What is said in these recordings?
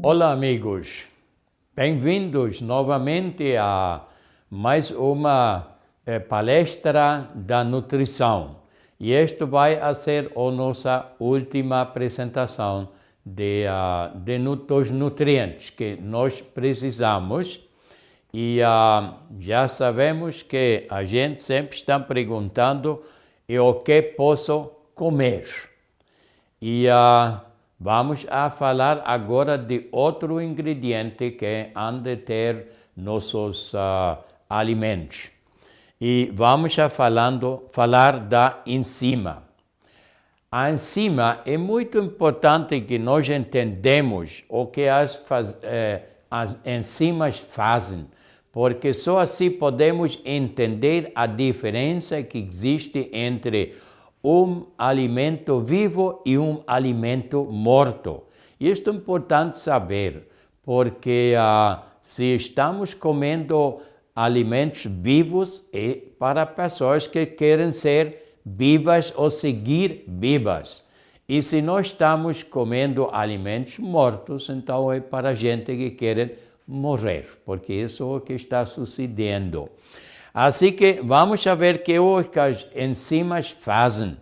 Olá, amigos. Bem-vindos novamente a mais uma palestra da nutrição. E esta vai ser a nossa última apresentação dos nutrientes que nós precisamos. E já sabemos que a gente sempre está perguntando o que posso comer. E vamos a falar agora de outro ingrediente que han de ter nossos alimentos. E vamos a falar da enzima. A enzima é muito importante que nós entendamos o que as enzimas fazem, porque só assim podemos entender a diferença que existe entre um alimento vivo e um alimento morto. Isto é importante saber, porque se estamos comendo alimentos vivos, é para pessoas que querem ser vivas ou seguir vivas. E se nós estamos comendo alimentos mortos, então é para gente que quer morrer, porque isso é o que está sucedendo. Assim que vamos ver o que as enzimas fazem.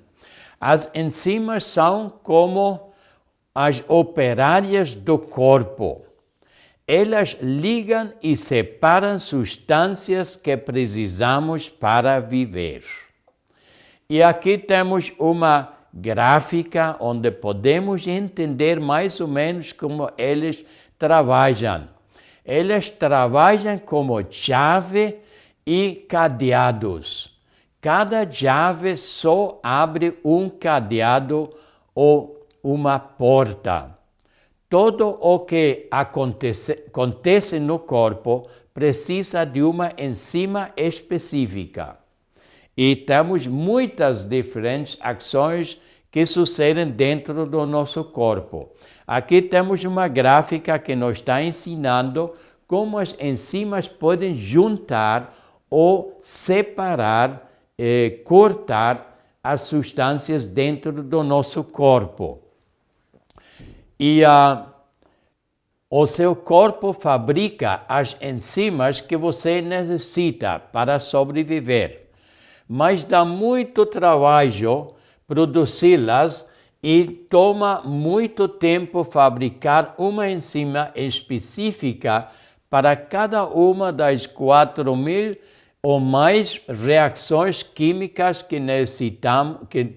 As enzimas são como as operárias do corpo. Elas ligam e separam substâncias que precisamos para viver. E aqui temos uma gráfica onde podemos entender mais ou menos como eles trabalham. Eles trabalham como chave e cadeados. Cada chave só abre um cadeado ou uma porta. Tudo o que acontece no corpo precisa de uma enzima específica. E temos muitas diferentes ações que sucedem dentro do nosso corpo. Aqui temos uma gráfica que nos está ensinando como as enzimas podem juntar ou separar, cortar as substâncias dentro do nosso corpo. E o seu corpo fabrica as enzimas que você necessita para sobreviver. Mas dá muito trabalho produzi-las e toma muito tempo fabricar uma enzima específica para cada uma das 4.000 ou mais reações químicas que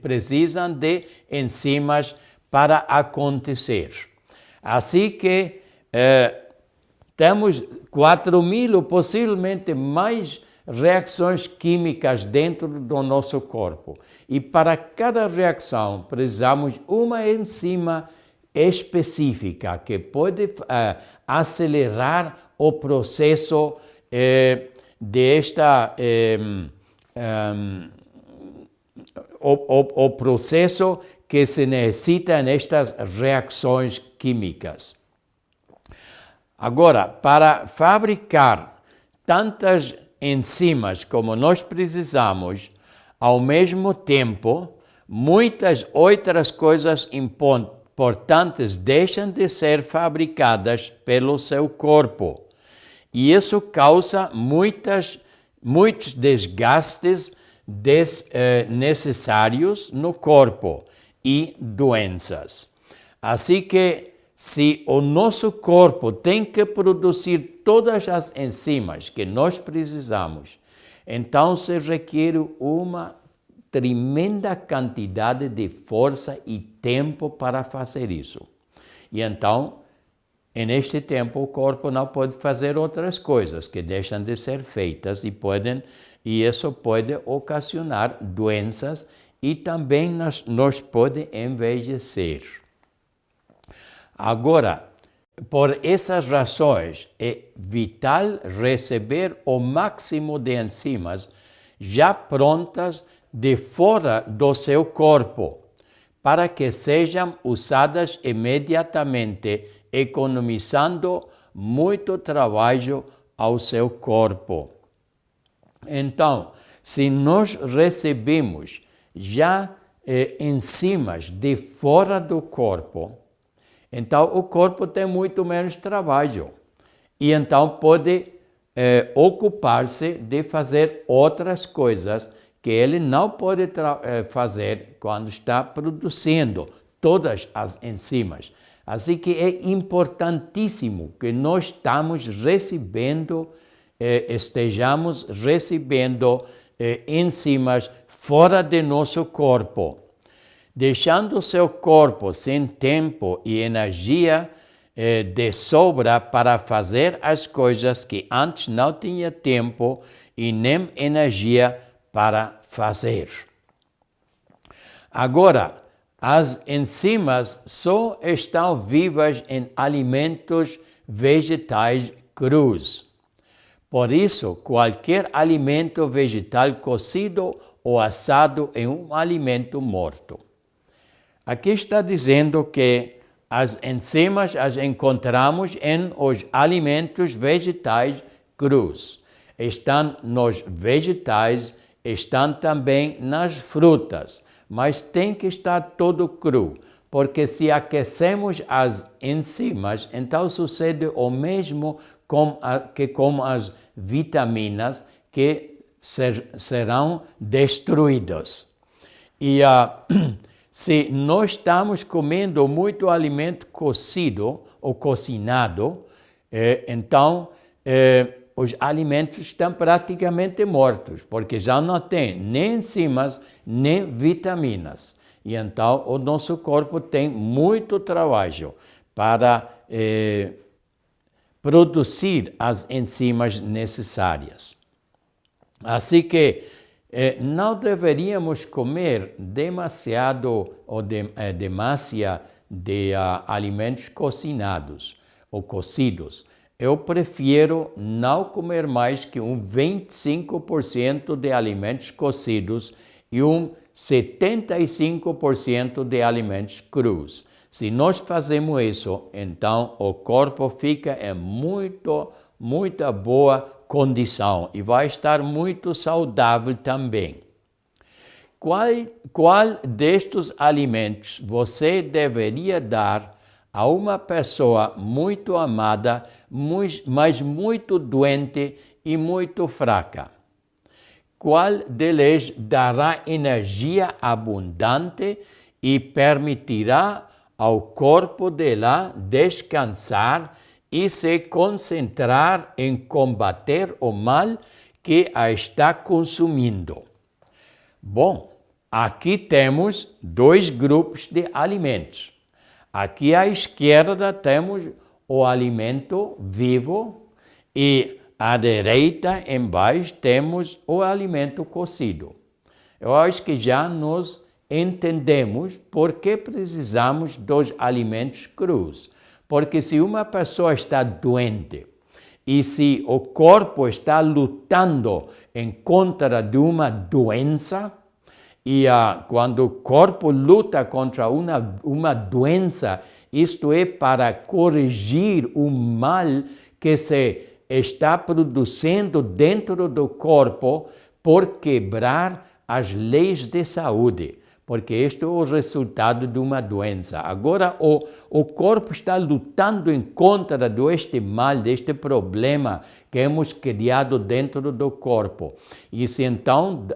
precisam de enzimas para acontecer. Assim que temos 4.000 ou possivelmente mais reações químicas dentro do nosso corpo. E para cada reação precisamos uma enzima específica que pode acelerar o processo o processo que se necessita nestas reações químicas. Agora, para fabricar tantas enzimas como nós precisamos, ao mesmo tempo, muitas outras coisas importantes deixam de ser fabricadas pelo seu corpo. E isso causa muitos desgastes desnecessários no corpo e doenças. Assim que, se o nosso corpo tem que produzir todas as enzimas que nós precisamos, então se requer uma tremenda quantidade de força e tempo para fazer isso. E então, neste tempo, o corpo não pode fazer outras coisas que deixam de ser feitas e isso pode ocasionar doenças e também nos pode envelhecer. Agora, por essas razões, é vital receber o máximo de enzimas já prontas de fora do seu corpo, para que sejam usadas imediatamente, economizando muito trabalho ao seu corpo. Então, se nós recebemos já enzimas de fora do corpo, então o corpo tem muito menos trabalho e então pode ocupar-se de fazer outras coisas que ele não pode fazer quando está produzindo todas as enzimas. Assim que é importantíssimo que nós estejamos recebendo enzimas fora de nosso corpo, deixando seu corpo sem tempo e energia de sobra para fazer as coisas que antes não tinha tempo e nem energia para fazer. Agora, as enzimas só estão vivas em alimentos vegetais crus. Por isso, qualquer alimento vegetal cozido ou assado é um alimento morto. Aqui está dizendo que as enzimas as encontramos em os alimentos vegetais crus. Estão nos vegetais, estão também nas frutas, mas tem que estar todo cru, porque se aquecemos as enzimas, então sucede o mesmo com as vitaminas que serão destruídas. E se nós estamos comendo muito alimento cozido ou cozinado, então os alimentos estão praticamente mortos, porque já não tem nem enzimas, nem vitaminas. E então o nosso corpo tem muito trabalho para produzir as enzimas necessárias. Assim que não deveríamos comer demasiado ou demasiado de alimentos cocinados ou cozidos. Eu prefiro não comer mais que 25% de alimentos cozidos e 75% de alimentos crus. Se nós fazemos isso, então o corpo fica em muita boa condição e vai estar muito saudável também. Qual destes alimentos você deveria dar a uma pessoa muito amada, mas muito doente e muito fraca? Qual deles dará energia abundante e permitirá ao corpo dela descansar e se concentrar em combater o mal que a está consumindo? Bom, aqui temos dois grupos de alimentos. Aqui à esquerda temos o alimento vivo e à direita, embaixo, temos o alimento cozido. Eu acho que já nós entendemos por que precisamos dos alimentos crus. Porque se uma pessoa está doente e se o corpo está lutando em contra de uma doença, e quando o corpo luta contra uma doença, isto é para corrigir o mal que se está produzindo dentro do corpo por quebrar as leis de saúde, porque este é o resultado de uma doença. Agora, o corpo está lutando em contra deste mal, deste problema que hemos criado dentro do corpo. E se então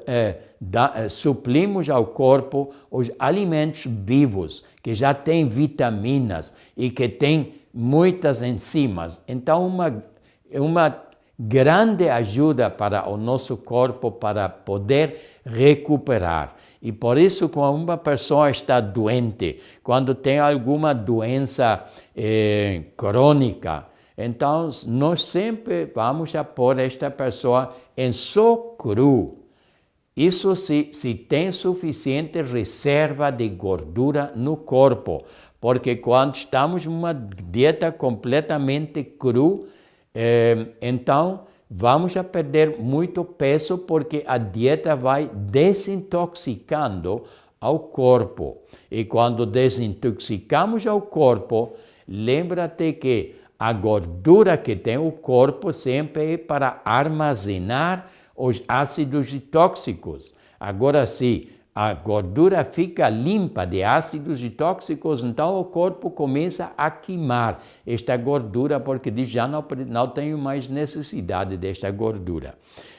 suplimos ao corpo os alimentos vivos, que já têm vitaminas e que têm muitas enzimas, então uma grande ajuda para o nosso corpo para poder recuperar. E por isso, quando uma pessoa está doente, quando tem alguma doença crônica, então nós sempre vamos a pôr esta pessoa em só cru. Isso se tem suficiente reserva de gordura no corpo, porque quando estamos em uma dieta completamente cru, então vamos a perder muito peso porque a dieta vai desintoxicando ao corpo. E quando desintoxicamos ao corpo, lembra-te que a gordura que tem o corpo sempre é para armazenar os ácidos tóxicos. Agora, se a gordura fica limpa de ácidos tóxicos, então o corpo começa a queimar esta gordura, porque diz, já não tenho mais necessidade desta gordura.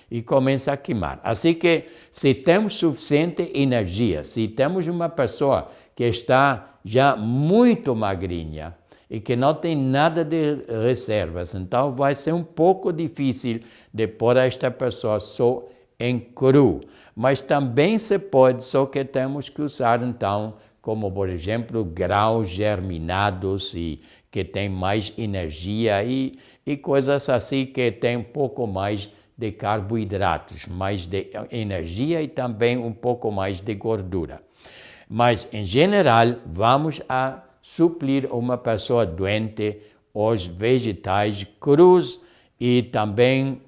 E começa a queimar. Assim que, se temos suficiente energia, se temos uma pessoa que está já muito magrinha e que não tem nada de reservas, então vai ser um pouco difícil de pôr esta pessoa só em cru. Mas também se pode, só que temos que usar então, como por exemplo, grãos germinados e que tem mais energia e coisas assim que tem um pouco mais de carboidratos, mais de energia e também um pouco mais de gordura. Mas, em geral, vamos a suprir uma pessoa doente os vegetais crus e também,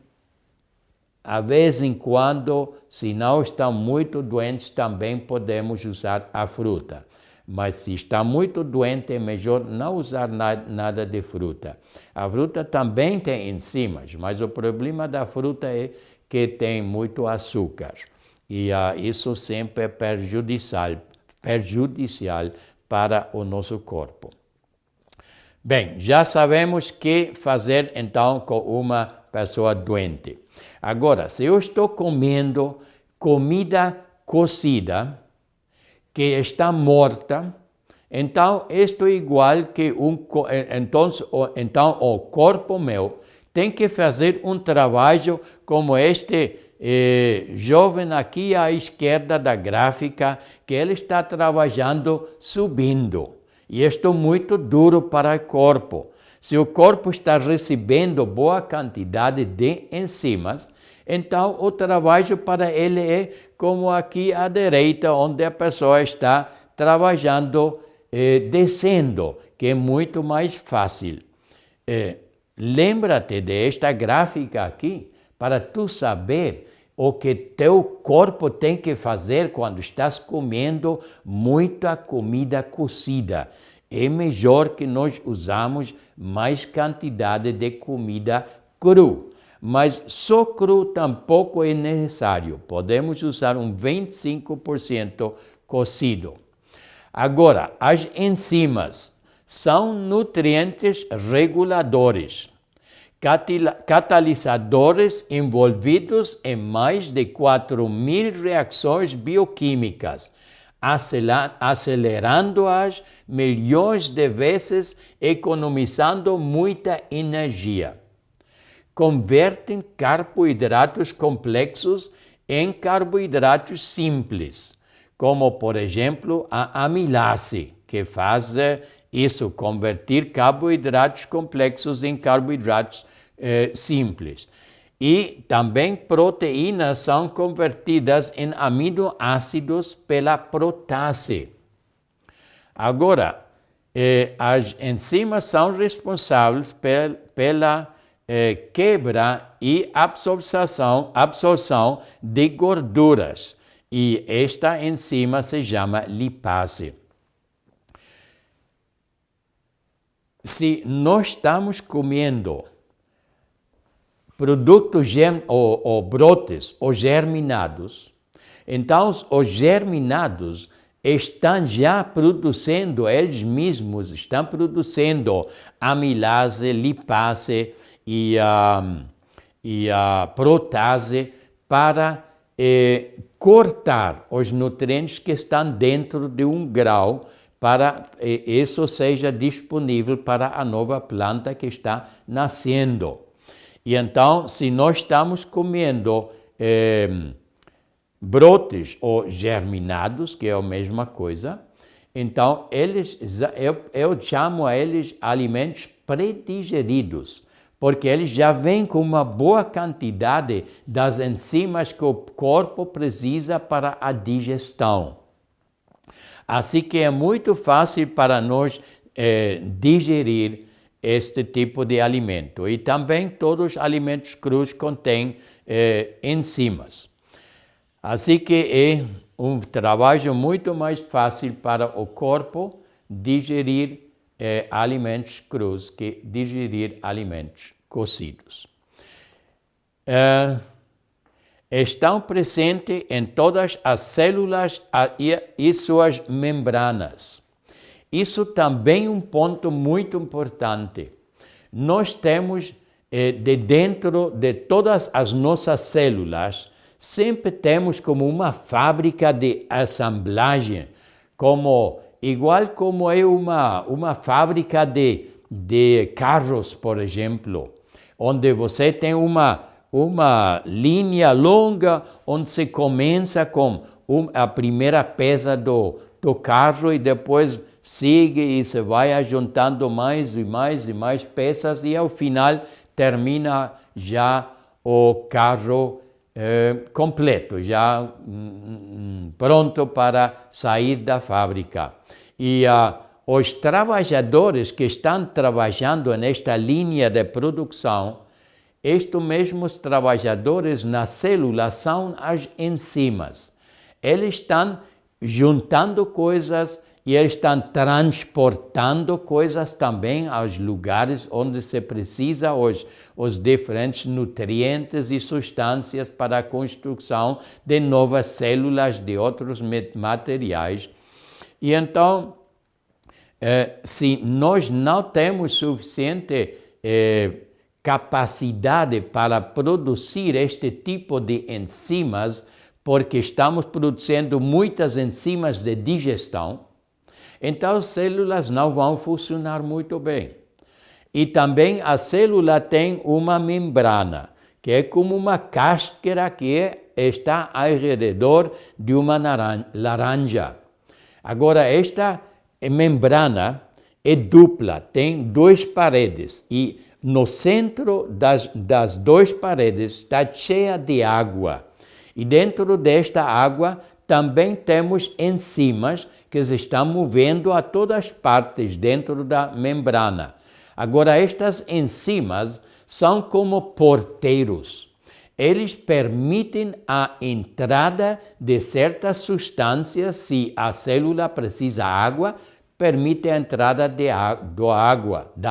a vez em quando, se não estão muito doentes, também podemos usar a fruta. Mas se está muito doente, é melhor não usar nada de fruta. A fruta também tem enzimas, mas o problema da fruta é que tem muito açúcar. E isso sempre é prejudicial para o nosso corpo. Bem, já sabemos o que fazer então com uma pessoa doente. Agora, se eu estou comendo comida cozida, que está morta, então isto é igual que então o corpo meu tem que fazer um trabalho como este jovem aqui à esquerda da gráfica, que ele está trabalhando subindo. E isto é muito duro para o corpo. Se o corpo está recebendo boa quantidade de enzimas, então o trabalho para ele é como aqui à direita, onde a pessoa está trabalhando descendo, que é muito mais fácil. Lembra-te desta gráfica aqui, para tu saber o que teu corpo tem que fazer quando estás comendo muita comida cozida. É melhor que nós usamos mais quantidade de comida cru. Mas só cru tampouco é necessário. Podemos usar um 25% cozido. Agora, as enzimas são nutrientes reguladores, catalisadores envolvidos em mais de 4.000 reações bioquímicas, acelerando-as milhões de vezes, economizando muita energia. Convertem carboidratos complexos em carboidratos simples, como, por exemplo, a amilase, que faz isso, converter carboidratos complexos em carboidratos simples. E também proteínas são convertidas em aminoácidos pela protase. Agora, as enzimas são responsáveis pela quebra e absorção de gorduras. E esta enzima se chama lipase. Se nós estamos comendo produtos ou brotes ou germinados, então os germinados estão já produzindo, eles mesmos estão produzindo amilase, lipase e a protase para cortar os nutrientes que estão dentro de um grão para isso seja disponível para a nova planta que está nascendo. E então, se nós estamos comendo brotes ou germinados, que é a mesma coisa, então eu chamo a eles alimentos predigeridos, porque eles já vêm com uma boa quantidade das enzimas que o corpo precisa para a digestão. Assim que é muito fácil para nós digerir este tipo de alimento. E também todos os alimentos crus contêm enzimas. Assim que é um trabalho muito mais fácil para o corpo digerir alimentos crus que digerir alimentos cozidos. Estão presentes em todas as células e suas membranas. Isso também é um ponto muito importante. Nós temos, de dentro de todas as nossas células, sempre temos como uma fábrica de assemblagem, igual como é uma fábrica de carros, por exemplo, onde você tem uma linha longa onde se começa com a primeira peça do carro e depois sigue e se vai juntando mais e mais e mais peças e ao final termina já o carro completo, já pronto para sair da fábrica. E os trabalhadores que estão trabalhando nesta linha de produção, estes mesmos trabalhadores na célula são as enzimas. Eles estão juntando coisas e eles estão transportando coisas também aos lugares onde se precisa os diferentes nutrientes e substâncias para a construção de novas células, de outros materiais. E então, se nós não temos suficiente capacidade para produzir este tipo de enzimas, porque estamos produzindo muitas enzimas de digestão, então as células não vão funcionar muito bem. E também a célula tem uma membrana, que é como uma cáscara que está ao redor de uma laranja. Agora, esta membrana é dupla, tem duas paredes e no centro das duas paredes está cheia de água. E dentro desta água também temos enzimas que se estão movendo a todas as partes dentro da membrana. Agora, estas enzimas são como porteiros. Eles permitem a entrada de certas substâncias. Se a célula precisa de água, permite a entrada da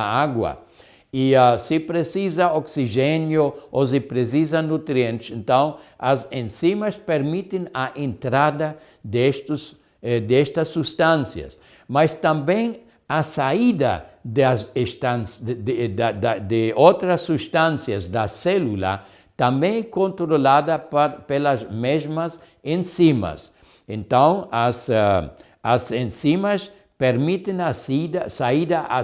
água. E se precisa oxigênio ou se precisa nutrientes, então as enzimas permitem a entrada destas substâncias, mas também a saída de outras substâncias da célula também é controlada pelas mesmas enzimas. Então, as enzimas permitem a saída a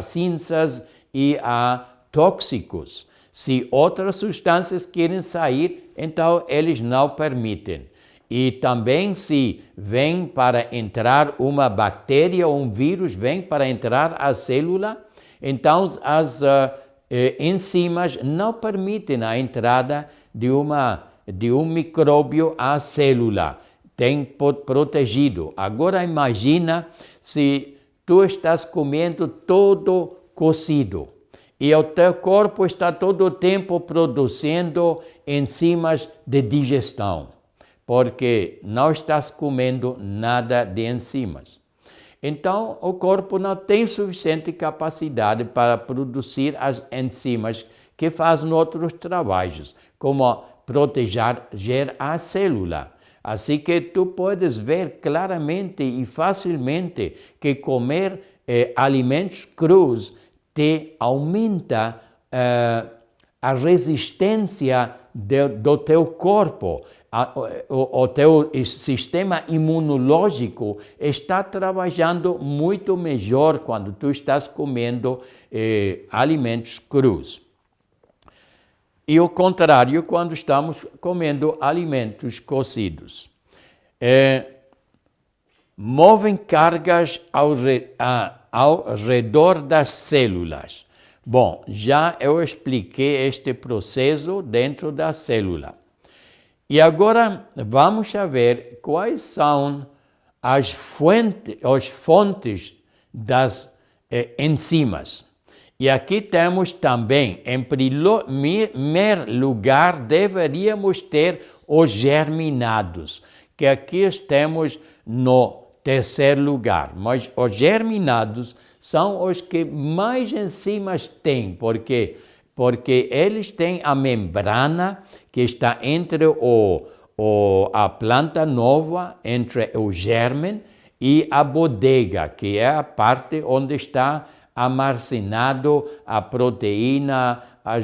cinzas e a tóxicos. Se outras substâncias querem sair, então eles não permitem. E também se vem para entrar uma bactéria ou um vírus, vem para entrar a célula, então as enzimas não permitem a entrada de um micróbio à célula. Tem protegido. Agora imagina se tu estás comendo todo cozido e o teu corpo está todo o tempo produzindo enzimas de digestão, porque não estás comendo nada de enzimas. Então, o corpo não tem suficiente capacidade para produzir as enzimas que fazem outros trabalhos, como proteger a célula. Assim que tu podes ver claramente e facilmente que comer alimentos crus te aumenta a resistência do teu corpo. O teu sistema imunológico está trabalhando muito melhor quando tu estás comendo alimentos crus. E o contrário quando estamos comendo alimentos cozidos. Movem cargas ao redor das células. Bom, já eu expliquei este processo dentro da célula. E agora vamos ver quais são as fontes das enzimas. E aqui temos também, em primeiro lugar, deveríamos ter os germinados, que aqui temos no terceiro lugar. Mas os germinados são os que mais enzimas têm, porque eles têm a membrana que está entre a planta nova, entre o germe e a bodega, que é a parte onde está armazenado a proteína,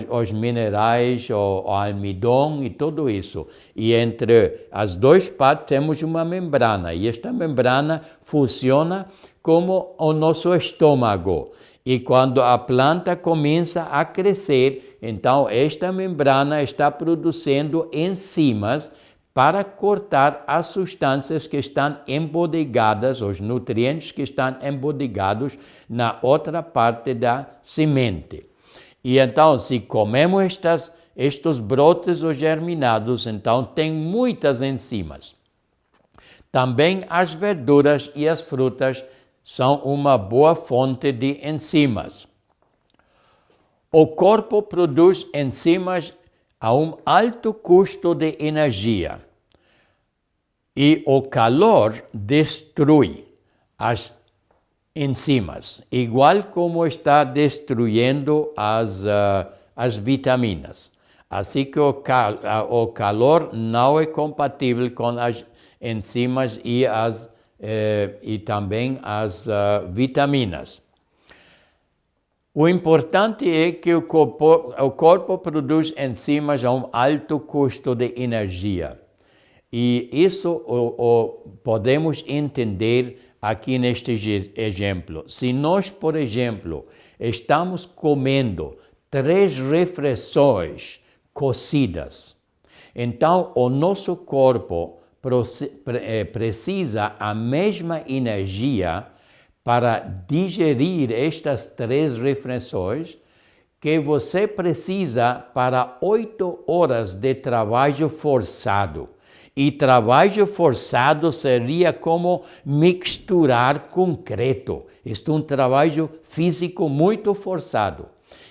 os minerais, o almidão e tudo isso. E entre as duas partes temos uma membrana, e esta membrana funciona como o nosso estômago. E quando a planta começa a crescer, então esta membrana está produzindo enzimas para cortar as substâncias que estão embodegadas, os nutrientes que estão embodegados na outra parte da semente. E então, se comemos estes brotes ou germinados, então tem muitas enzimas. Também as verduras e as frutas são uma boa fonte de enzimas. O corpo produz enzimas a um alto custo de energia. E o calor destrói as enzimas, igual como está destruindo as vitaminas. Assim que o calor não é compatível com as enzimas e também as vitaminas. O importante é que o corpo produz enzimas a um alto custo de energia. E isso podemos entender aqui neste exemplo. Se nós, por exemplo, estamos comendo 3 refeições cozidas, então o nosso corpo precisa a mesma energia para digerir estas 3 refeições que você precisa para 8 horas de trabalho forçado. E trabalho forçado seria como misturar concreto. Isto é um trabalho físico muito forçado.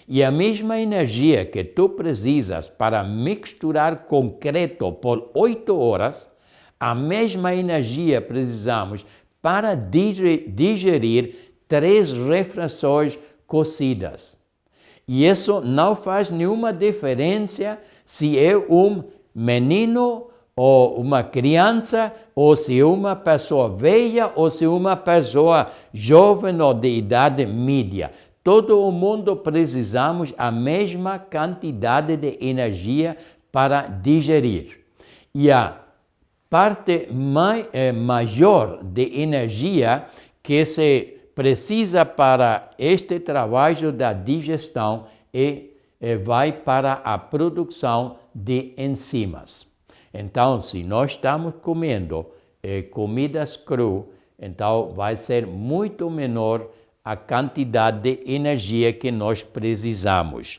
E a mesma energia que tu precisas para misturar concreto por 8 horas, a mesma energia precisamos para digerir 3 refeições cozidas. E isso não faz nenhuma diferença se é um menino ou uma criança, ou se é uma pessoa velha, ou se é uma pessoa jovem ou de idade média. Todo o mundo precisamos a mesma quantidade de energia para digerir. E a parte maior de energia que se precisa para este trabalho da digestão vai para a produção de enzimas. Então, se nós estamos comendo comidas cruas, então vai ser muito menor a quantidade de energia que nós precisamos.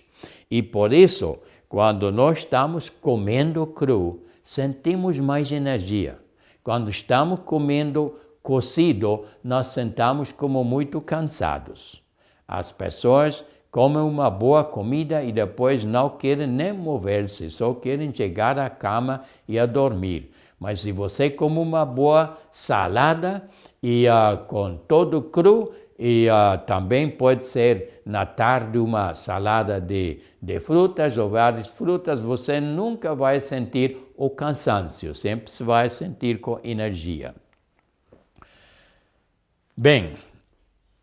E por isso, quando nós estamos comendo cru, sentimos mais energia. Quando estamos comendo cozido, nós sentamos como muito cansados. As pessoas comem uma boa comida e depois não querem nem mover-se, só querem chegar à cama e a dormir. Mas se você come uma boa salada e com todo cru, e também pode ser na tarde uma salada de frutas ou várias frutas, você nunca vai sentir o cansaço, sempre se vai sentir com energia. Bem,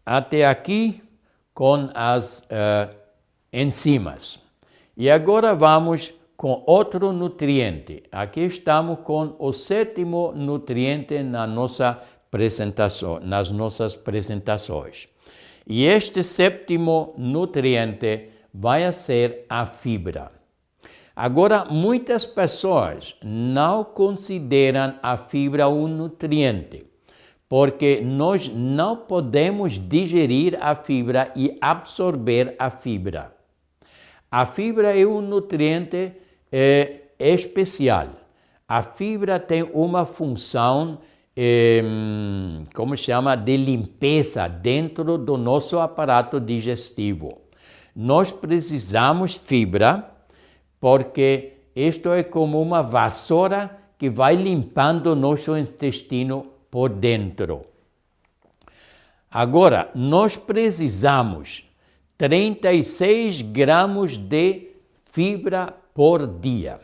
até aqui com as enzimas. E agora vamos com outro nutriente. Aqui estamos com o 7º nutriente nas nossas apresentações. E este 7º nutriente vai ser a fibra. Agora, muitas pessoas não consideram a fibra um nutriente, porque nós não podemos digerir a fibra e absorver a fibra. A fibra é um nutriente especial. A fibra tem uma função, como se chama, de limpeza dentro do nosso aparato digestivo. nós precisamos fibra, porque isto é como uma vassoura que vai limpando nosso intestino por dentro. Agora, nós precisamos 36 gramas de fibra por dia.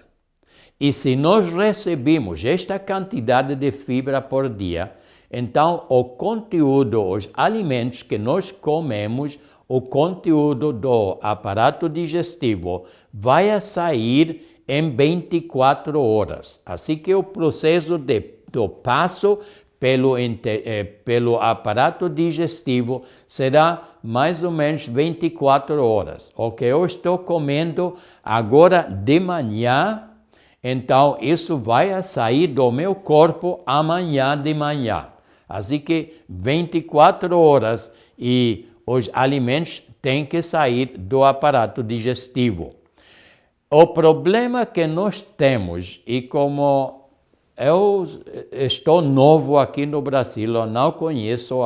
E se nós recebemos esta quantidade de fibra por dia, então o conteúdo, os alimentos que nós comemos, o conteúdo do aparato digestivo vai sair em 24 horas. Assim que o processo do passo pelo aparato digestivo será mais ou menos 24 horas. O que eu estou comendo agora de manhã, então isso vai sair do meu corpo amanhã de manhã. Assim que 24 horas e os alimentos têm que sair do aparato digestivo. O problema que nós temos, e como eu estou novo aqui no Brasil, eu não conheço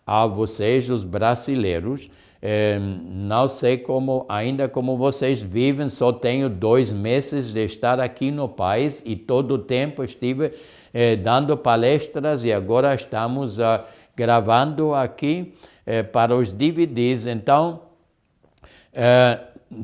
a vocês, os brasileiros, não sei ainda como vocês vivem, só tenho 2 meses de estar aqui no país e todo o tempo estive dando palestras e agora estamos gravando aqui para os DVDs, então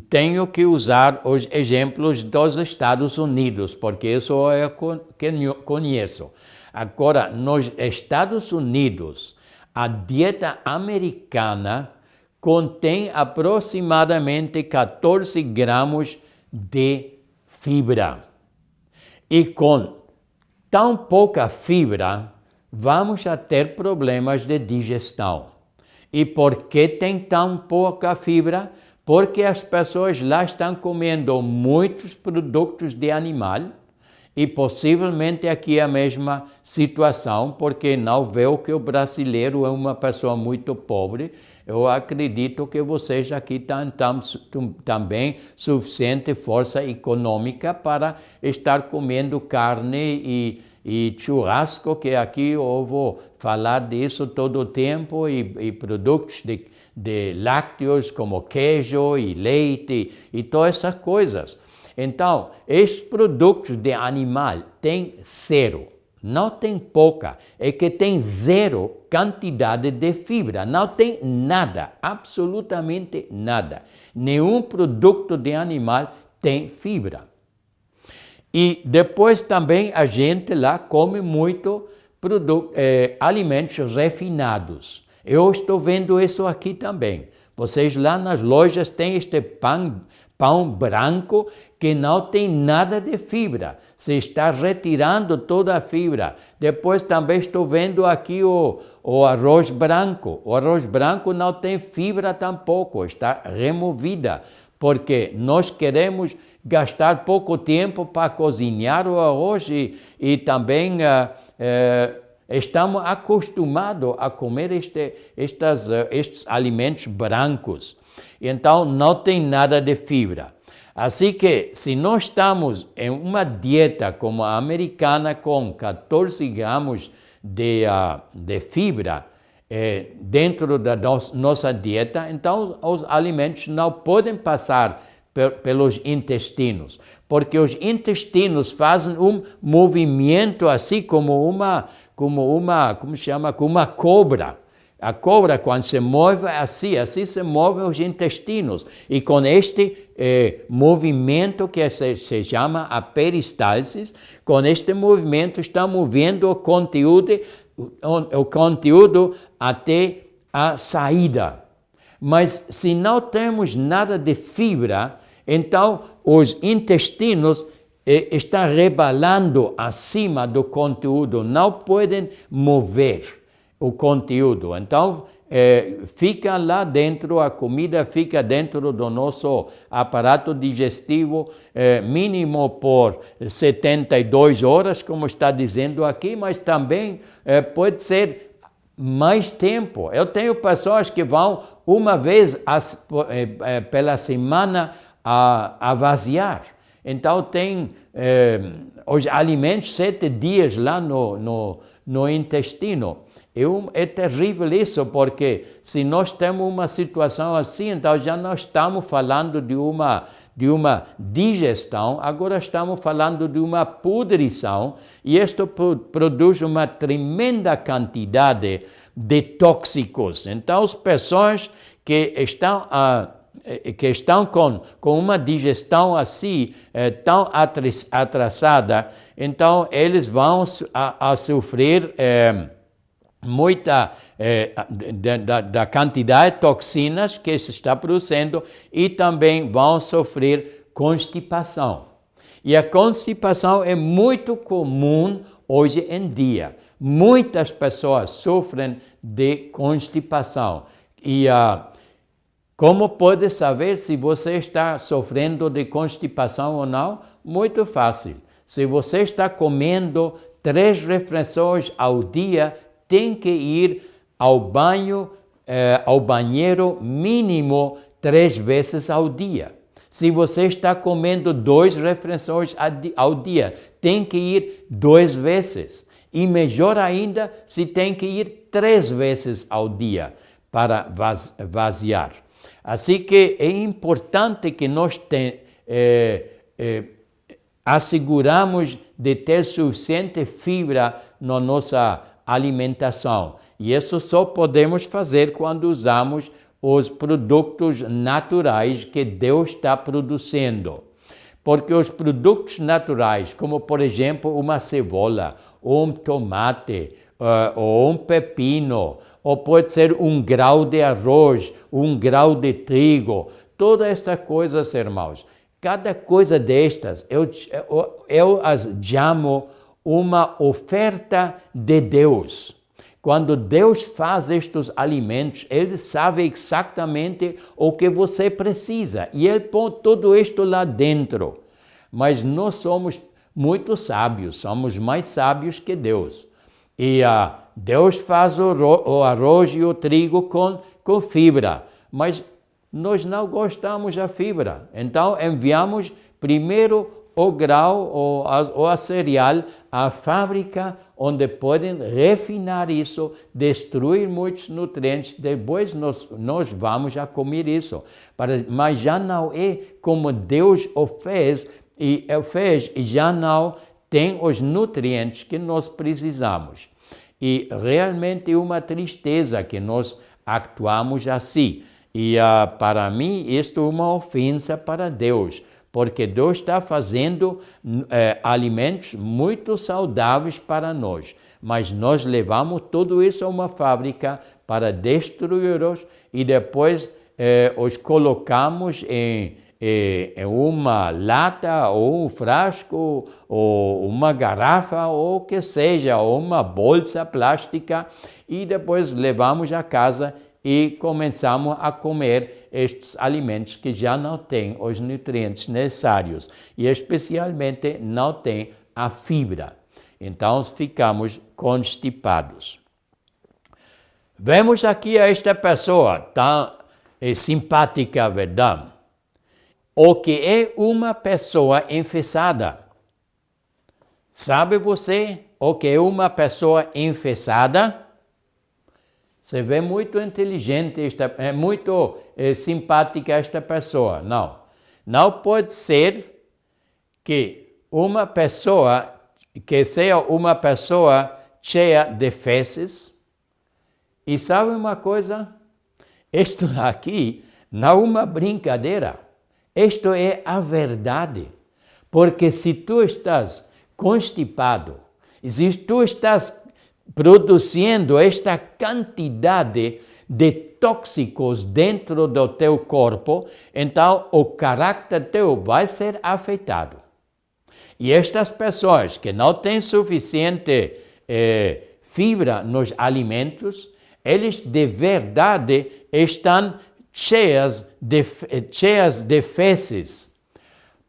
tenho que usar os exemplos dos Estados Unidos, porque isso é o que eu conheço. Agora, nos Estados Unidos, a dieta americana contém aproximadamente 14 gramas de fibra. E com tão pouca fibra, vamos a ter problemas de digestão. E por que tem tão pouca fibra? Porque as pessoas lá estão comendo muitos produtos de animal e possivelmente aqui é a mesma situação, porque não vê que o brasileiro é uma pessoa muito pobre. Eu acredito que vocês aqui têm também suficiente força econômica para estar comendo carne e churrasco, que aqui eu vou falar disso todo o tempo, e produtos de lácteos como queijo e leite e todas essas coisas. Então, estes produtos de animal têm zero, não tem pouca, é que tem zero quantidade de fibra, não tem nada, absolutamente nada. Nenhum produto de animal tem fibra. E depois também a gente lá come muito alimentos refinados. Eu estou vendo isso aqui também. Vocês lá nas lojas têm este pão branco que não tem nada de fibra. Se está retirando toda a fibra. Depois também estou vendo aqui o arroz branco. O arroz branco não tem fibra tampouco, está removida, porque nós queremos gastar pouco tempo para cozinhar o arroz e também estamos acostumados a comer estes alimentos brancos. Então, não tem nada de fibra. Assim que, se nós estamos em uma dieta como a americana, com 14 gramas de fibra dentro da nossa dieta, então os alimentos não podem passar pelos intestinos, porque os intestinos fazem um movimento assim como uma cobra. A cobra, quando se move assim se movem os intestinos. E com este movimento que se chama a peristalsis, com este movimento está movendo o conteúdo até a saída. Mas se não temos nada de fibra, então os intestinos estão rebalando acima do conteúdo, não podem mover o conteúdo. Então, fica lá dentro, a comida fica dentro do nosso aparato digestivo, mínimo por 72 horas, como está dizendo aqui, mas também pode ser mais tempo. Eu tenho pessoas que vão uma vez pela semana a vaziar. Então, tem os alimentos 7 dias lá no intestino. É terrível isso, porque se nós temos uma situação assim, então já não estamos falando de uma digestão, agora estamos falando de uma pudrição, e isto produz uma tremenda quantidade de tóxicos. Então, as pessoas que estão com uma digestão assim, tão atrasada, então eles vão a sofrer muita da quantidade de toxinas que se está produzindo, e também vão sofrer constipação. E a constipação é muito comum hoje em dia. Muitas pessoas sofrem de constipação. E como pode saber se você está sofrendo de constipação ou não? Muito fácil. Se você está comendo 3 refeições ao dia, tem que ir ao banheiro mínimo 3 vezes ao dia. Se você está comendo 2 refeições ao dia, tem que ir 2 vezes. E melhor ainda, se tem que ir 3 vezes ao dia para vaziar. Assim que é importante que nós asseguramos de ter suficiente fibra na nossa alimentação. E isso só podemos fazer quando usamos os produtos naturais que Deus está produzindo. Porque os produtos naturais, como por exemplo uma cebola, ou um tomate, ou um pepino, ou pode ser um grão de arroz, um grão de trigo, todas estas coisas, irmãos, cada coisa destas, eu as chamo uma oferta de Deus. Quando Deus faz estes alimentos, Ele sabe exatamente o que você precisa, e Ele põe tudo isto lá dentro. Mas nós somos muito sábios, somos mais sábios que Deus. E Deus faz o arroz e o trigo com fibra, mas nós não gostamos da fibra. Então enviamos primeiro o grão ou a cereal à fábrica, onde podem refinar isso, destruir muitos nutrientes, depois nós vamos a comer isso. Mas já não é como Deus o fez, e já não tem os nutrientes que nós precisamos. E realmente é uma tristeza que nós actuamos assim. E para mim, isto é uma ofensa para Deus, porque Deus está fazendo alimentos muito saudáveis para nós, mas nós levamos tudo isso a uma fábrica para destruí-los e depois os colocamos em uma lata, ou um frasco, ou uma garrafa, ou o que seja, ou uma bolsa plástica, e depois levamos a casa e começamos a comer estes alimentos que já não têm os nutrientes necessários, e especialmente não têm a fibra. Então ficamos constipados. Vemos aqui esta pessoa tão simpática, verdade? O que é uma pessoa enfesada? Sabe você o que é uma pessoa enfesada? Você vê muito inteligente, é muito simpática esta pessoa. Não pode ser que uma pessoa, que seja uma pessoa cheia de fezes. E sabe uma coisa? Isto aqui não é uma brincadeira. Isto é a verdade. Porque se tu estás constipado, se tu estás produzindo esta quantidade de tóxicos dentro do teu corpo, então o caráter teu vai ser afetado. E estas pessoas que não têm suficiente fibra nos alimentos, eles de verdade estão cheias de fezes.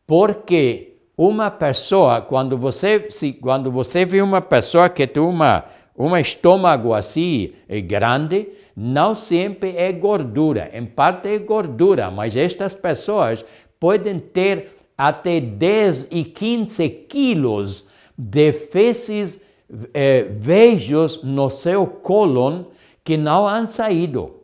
Porque uma pessoa, quando você vê uma pessoa que tem um estômago assim grande, não sempre é gordura. Em parte é gordura, mas estas pessoas podem ter até 10 e 15 quilos de fezes vejos no seu cólon que não han saído.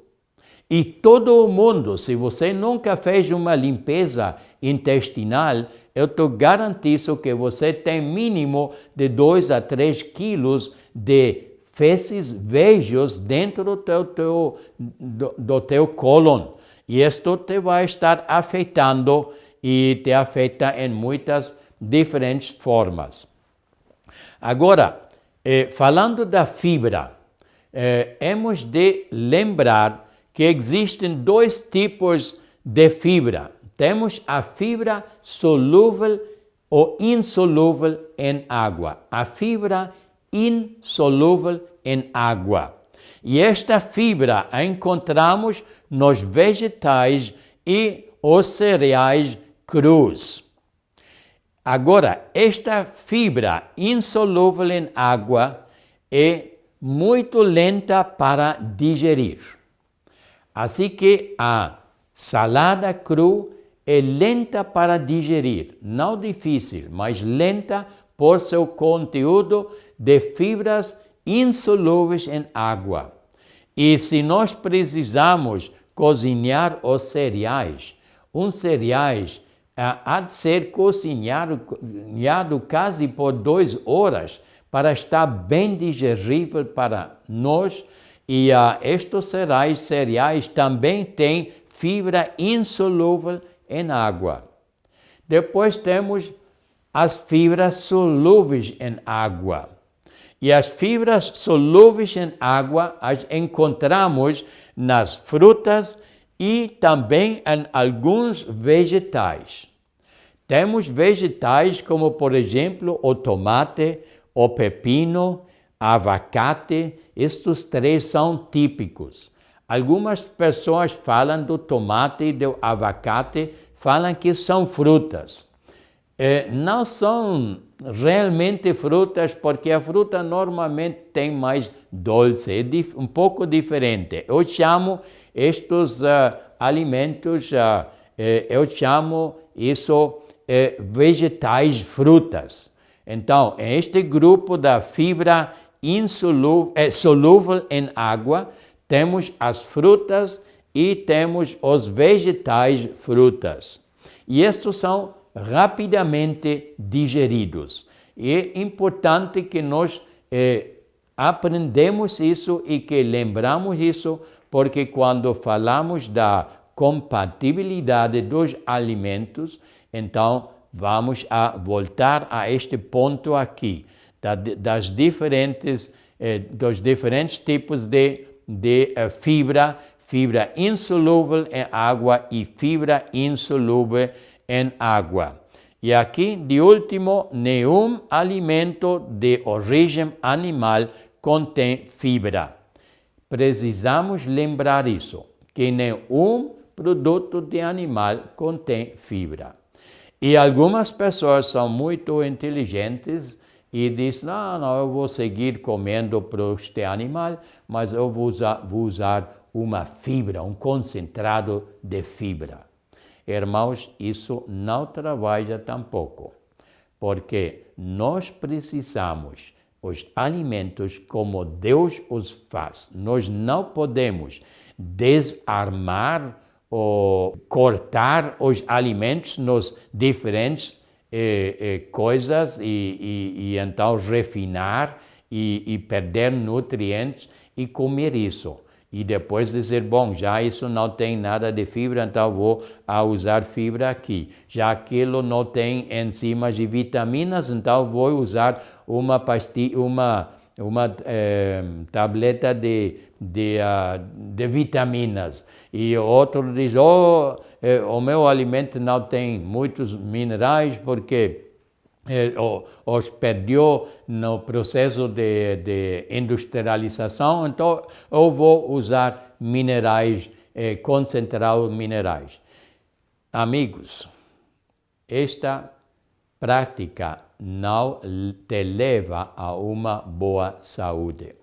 E todo o mundo, se você nunca fez uma limpeza intestinal, eu te garantizo que você tem mínimo de 2 a 3 quilos de fezes, vejos dentro do teu cólon. E isto te vai estar afetando e te afeta em muitas diferentes formas. Agora, falando da fibra, hemos de lembrar que existem 2 tipos de fibra. Temos a fibra solúvel ou insolúvel em água. A fibra insolúvel em água. E esta fibra a encontramos nos vegetais e os cereais crus. Agora, esta fibra insolúvel em água é muito lenta para digerir. Assim que a salada cru é lenta para digerir, não difícil, mas lenta por seu conteúdo de fibras insolúveis em água. E se nós precisamos cozinhar os cereais, cereais há de ser cozinhado quase por 2 horas para estar bem digerível para nós. E estes cereais também têm fibra insolúvel em água. Depois temos as fibras solúveis em água. E as fibras solúveis em água as encontramos nas frutas e também em alguns vegetais. Temos vegetais como, por exemplo, o tomate, o pepino, abacate. Estes 3 são típicos. Algumas pessoas falam do tomate e do abacate, falam que são frutas. Não são realmente frutas, porque a fruta normalmente tem mais doce, é um pouco diferente. Eu chamo estes alimentos, eu chamo isso vegetais frutas. Então, este grupo da fibra solúvel em água, temos as frutas e temos os vegetais frutas. E estes são rapidamente digeridos. E é importante que nós aprendemos isso e que lembramos isso, porque quando falamos da compatibilidade dos alimentos, então vamos a voltar a este ponto aqui, dos diferentes tipos de fibra insolúvel em água e fibra insolúvel em água. E aqui, de último, nenhum alimento de origem animal contém fibra. Precisamos lembrar isso, que nenhum produto de animal contém fibra. E algumas pessoas são muito inteligentes e dizem, não, eu vou seguir comendo produtos de animal, mas eu vou usar uma fibra, um concentrado de fibra. Irmãos, isso não trabalha tampouco, porque nós precisamos os alimentos como Deus os faz. Nós não podemos desarmar ou cortar os alimentos nos diferentes coisas e então refinar e perder nutrientes e comer isso. E depois dizer, bom, já isso não tem nada de fibra, então vou usar fibra aqui. Já aquilo não tem enzimas e vitaminas, então vou usar uma tableta de vitaminas. E outro diz, o meu alimento não tem muitos minerais porque os perdeu no processo de industrialização, então eu vou usar minerais, concentrados minerais. Amigos, esta prática não te leva a uma boa saúde.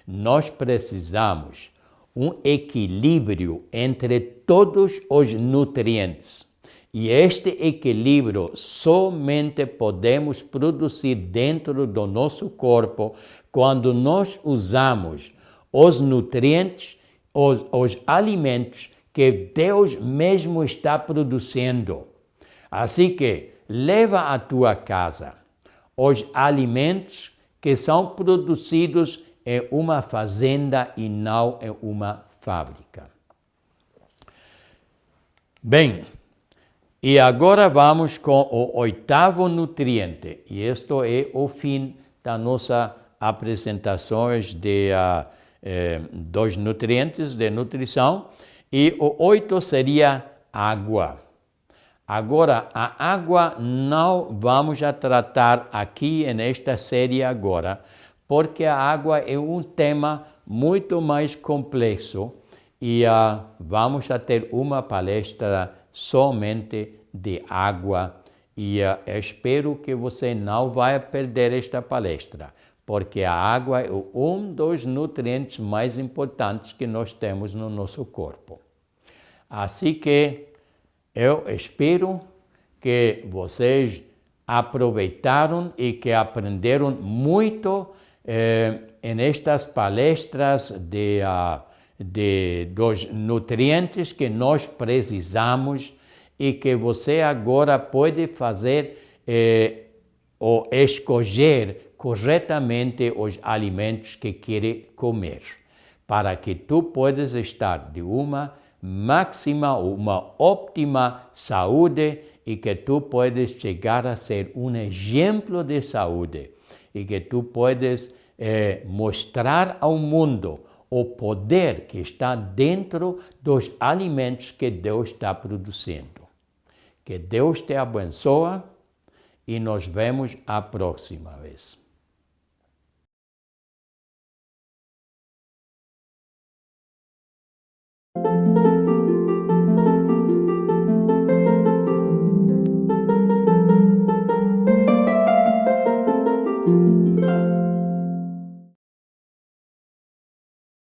Nós precisamos um equilíbrio entre todos os nutrientes. E este equilíbrio somente podemos produzir dentro do nosso corpo quando nós usamos os nutrientes, os alimentos que Deus mesmo está produzindo. Assim que leva à tua casa os alimentos que são produzidos em uma fazenda e não em uma fábrica. Bem, e agora vamos com o 8º nutriente. E este é o fim da nossa apresentações dos nutrientes de nutrição. E o 8 seria água. Agora, a água não vamos a tratar aqui nesta série agora, porque a água é um tema muito mais complexo e vamos a ter uma palestra somente de água e espero que você não vai perder esta palestra, porque a água é um dos nutrientes mais importantes que nós temos no nosso corpo. Assim que eu espero que vocês aproveitaram e que aprenderam muito nestas palestras dos nutrientes que nós precisamos e que você agora pode fazer ou escolher corretamente os alimentos que quer comer, para que tu possas estar de uma máxima, uma óptima saúde e que tu podes chegar a ser um exemplo de saúde e que tu podes mostrar ao mundo o poder que está dentro dos alimentos que Deus está produzindo. Que Deus te abençoe e nos vemos a próxima vez.